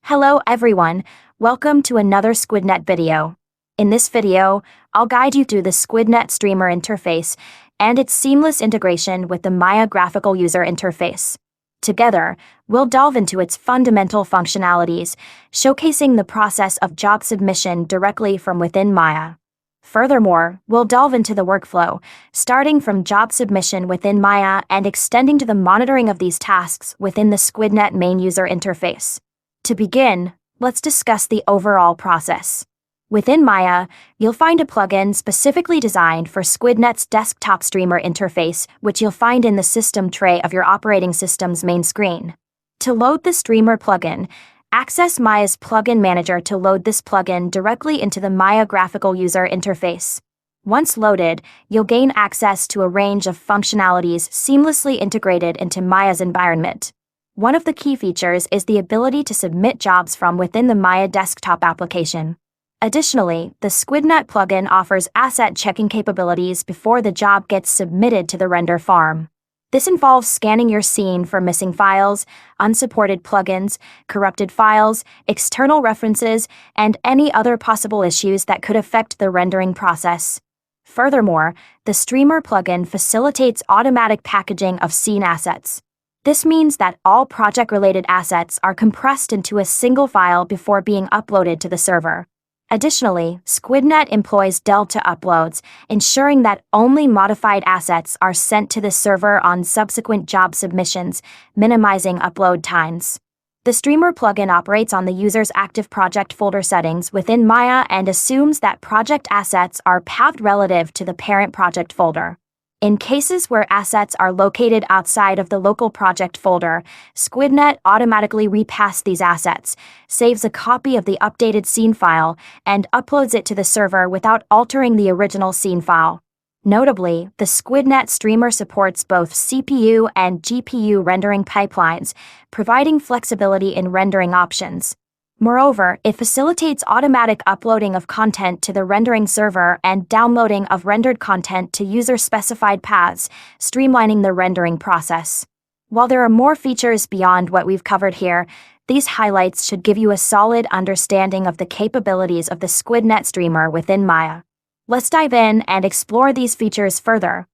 Hello everyone, welcome to another SquidNet video. In this video, I'll guide you through the SquidNet Streamer interface and its seamless integration with the Maya graphical user interface. Together, we'll delve into its fundamental functionalities, showcasing the process of job submission directly from within Maya. Furthermore, we'll delve into the workflow, starting from job submission within Maya and extending to the monitoring of these tasks within the SquidNet main user interface. To begin, let's discuss the overall process. Within Maya, you'll find a plugin specifically designed for SquidNet's desktop streamer interface, which you'll find in the system tray of your operating system's main screen. To load the streamer plugin, access Maya's plugin manager to load this plugin directly into the Maya graphical user interface. Once loaded, you'll gain access to a range of functionalities seamlessly integrated into Maya's environment. One of the key features is the ability to submit jobs from within the Maya desktop application. Additionally, the SquidNet plugin offers asset checking capabilities before the job gets submitted to the render farm. This involves scanning your scene for missing files, unsupported plugins, corrupted files, external references, and any other possible issues that could affect the rendering process. Furthermore, the Streamer plugin facilitates automatic packaging of scene assets. This means that all project-related assets are compressed into a single file before being uploaded to the server. Additionally, SquidNet employs Delta uploads, ensuring that only modified assets are sent to the server on subsequent job submissions, minimizing upload times. The Streamer plugin operates on the user's active project folder settings within Maya and assumes that project assets are pathed relative to the parent project folder. In cases where assets are located outside of the local project folder, SquidNet automatically repasses these assets, saves a copy of the updated scene file, and uploads it to the server without altering the original scene file. Notably, the SquidNet Streamer supports both CPU and GPU rendering pipelines, providing flexibility in rendering options. Moreover, it facilitates automatic uploading of content to the rendering server and downloading of rendered content to user-specified paths, streamlining the rendering process. While there are more features beyond what we've covered here, these highlights should give you a solid understanding of the capabilities of the SquidNet Streamer within Maya. Let's dive in and explore these features further.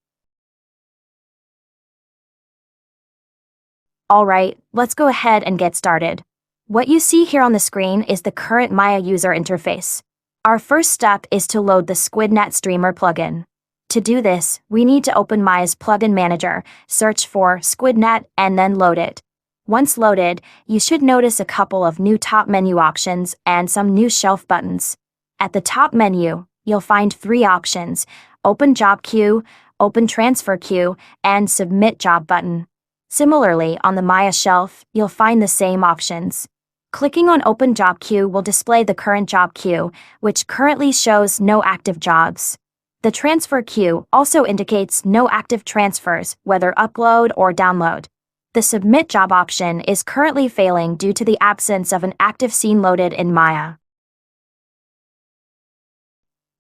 Alright, let's go ahead and get started. What you see here on the screen is the current Maya user interface. Our first step is to load the SquidNet Streamer plugin. To do this, we need to open Maya's plugin manager, search for SquidNet, and then load it. Once loaded, you should notice a couple of new top menu options and some new shelf buttons. At the top menu, you'll find three options: Open Job Queue, Open Transfer Queue, and Submit Job button. Similarly, on the Maya shelf, you'll find the same options. Clicking on Open Job Queue will display the current job queue, which currently shows no active jobs. The Transfer Queue also indicates no active transfers, whether upload or download. The Submit Job option is currently failing due to the absence of an active scene loaded in Maya.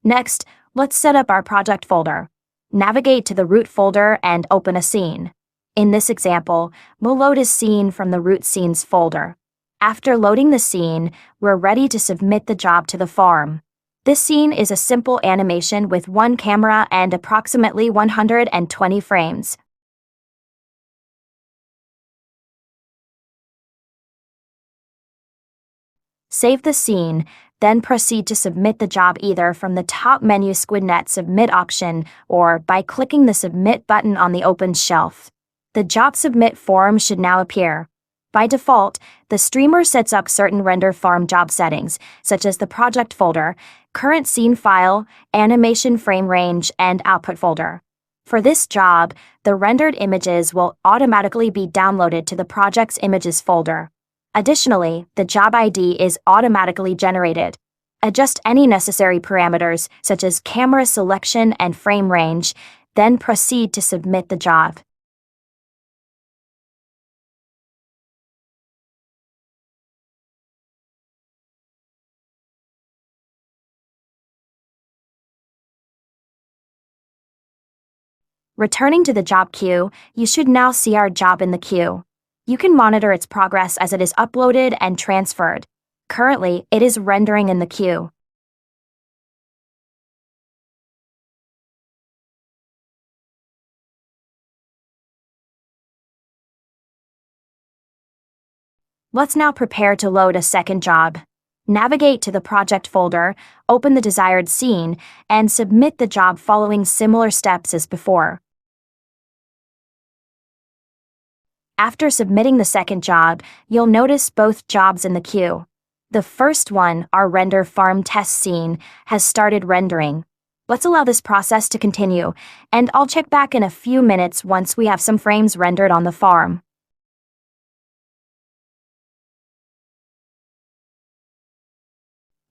Next, let's set up our project folder. Navigate to the root folder and open a scene. In this example, we'll load a scene from the root scenes folder. After loading the scene, we're ready to submit the job to the farm. This scene is a simple animation with one camera and approximately 120 frames. Save the scene, then proceed to submit the job either from the top menu SquidNet Submit option or by clicking the Submit button on the open shelf. The job submit form should now appear. By default, the streamer sets up certain render farm job settings, such as the project folder, current scene file, animation frame range, and output folder. For this job, the rendered images will automatically be downloaded to the project's images folder. Additionally, the job ID is automatically generated. Adjust any necessary parameters, such as camera selection and frame range, then proceed to submit the job. Returning to the job queue, you should now see our job in the queue. You can monitor its progress as it is uploaded and transferred. Currently, it is rendering in the queue. Let's now prepare to load a second job. Navigate to the project folder, open the desired scene, and submit the job following similar steps as before. After submitting the second job, you'll notice both jobs in the queue. The first one, our render farm test scene, has started rendering. Let's allow this process to continue, and I'll check back in a few minutes once we have some frames rendered on the farm.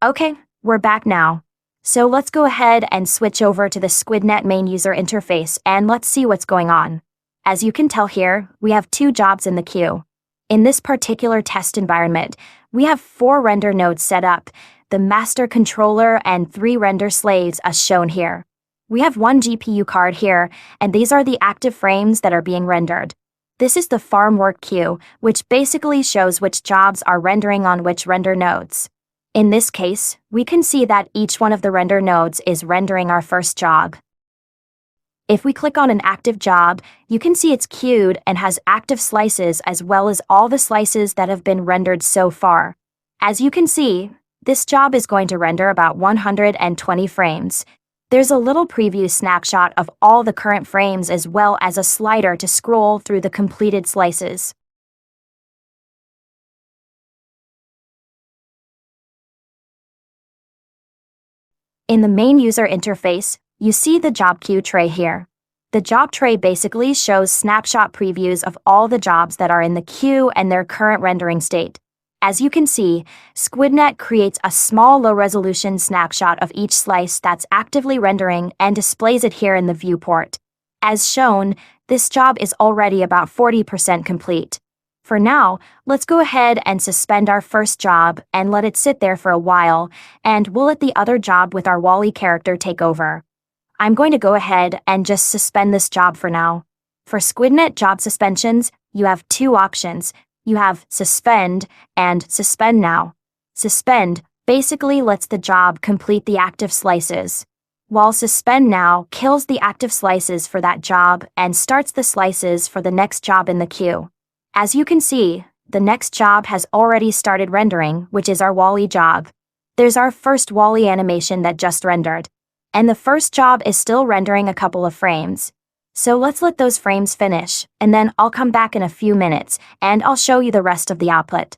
Okay, we're back now. So let's go ahead and switch over to the SquidNet main user interface and let's see what's going on. As you can tell here, we have 2 jobs in the queue. In this particular test environment, we have 4 render nodes set up, the master controller and 3 render slaves as shown here. We have 1 GPU card here, and these are the active frames that are being rendered. This is the farm work queue, which basically shows which jobs are rendering on which render nodes. In this case, we can see that each one of the render nodes is rendering our first job. If we click on an active job, you can see it's queued and has active slices as well as all the slices that have been rendered so far. As you can see, this job is going to render about 120 frames. There's a little preview snapshot of all the current frames as well as a slider to scroll through the completed slices. In the main user interface, you see the job queue tray here. The job tray basically shows snapshot previews of all the jobs that are in the queue and their current rendering state. As you can see, SquidNet creates a small low-resolution snapshot of each slice that's actively rendering and displays it here in the viewport. As shown, this job is already about 40% complete. For now, let's go ahead and suspend our first job and let it sit there for a while, and we'll let the other job with our Wall-E character take over. I'm going to go ahead and just suspend this job for now. For SquidNet job suspensions, you have 2 options. You have Suspend and Suspend Now. Suspend basically lets the job complete the active slices, while Suspend Now kills the active slices for that job and starts the slices for the next job in the queue. As you can see, the next job has already started rendering, which is our Wall-E job. There's our first Wall-E animation that just rendered, and the first job is still rendering a couple of frames. So let's let those frames finish, and then I'll come back in a few minutes, and I'll show you the rest of the output.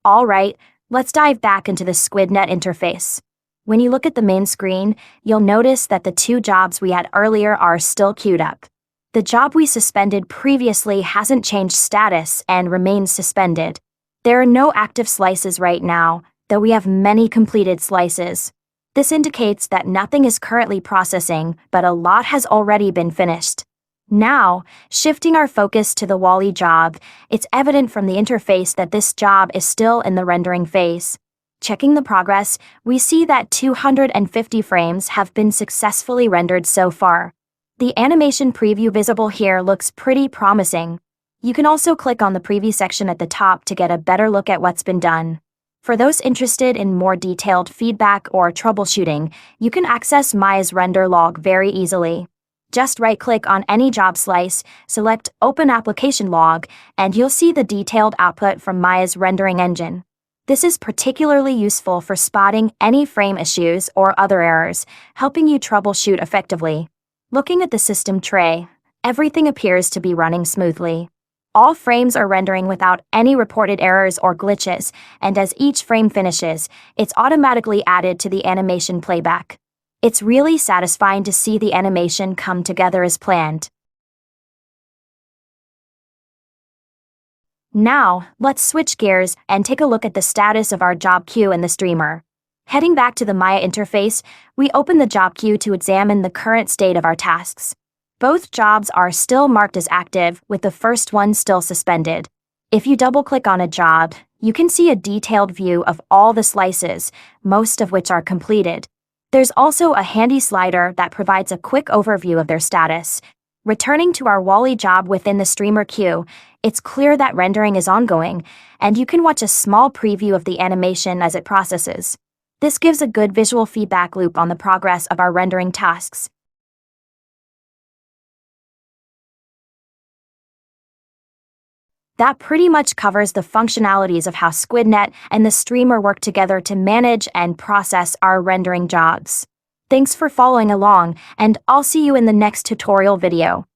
Alright, let's dive back into the SquidNet interface. When you look at the main screen, you'll notice that the 2 jobs we had earlier are still queued up. The job we suspended previously hasn't changed status and remains suspended. There are no active slices right now, though we have many completed slices. This indicates that nothing is currently processing, but a lot has already been finished. Now, shifting our focus to the Wall-E job, it's evident from the interface that this job is still in the rendering phase. Checking the progress, we see that 250 frames have been successfully rendered so far. The animation preview visible here looks pretty promising. You can also click on the preview section at the top to get a better look at what's been done. For those interested in more detailed feedback or troubleshooting, you can access Maya's render log very easily. Just right-click on any job slice, select Open Application Log, and you'll see the detailed output from Maya's rendering engine. This is particularly useful for spotting any frame issues or other errors, helping you troubleshoot effectively. Looking at the system tray, everything appears to be running smoothly. All frames are rendering without any reported errors or glitches, and as each frame finishes, it's automatically added to the animation playback. It's really satisfying to see the animation come together as planned. Now, let's switch gears and take a look at the status of our job queue in the streamer. Heading back to the Maya interface, we open the job queue to examine the current state of our tasks. Both jobs are still marked as active, with the first one still suspended. If you double-click on a job, you can see a detailed view of all the slices, most of which are completed. There's also a handy slider that provides a quick overview of their status. Returning to our Wall-E job within the streamer queue, it's clear that rendering is ongoing, and you can watch a small preview of the animation as it processes. This gives a good visual feedback loop on the progress of our rendering tasks. That pretty much covers the functionalities of how SquidNet and the streamer work together to manage and process our rendering jobs. Thanks for following along, and I'll see you in the next tutorial video.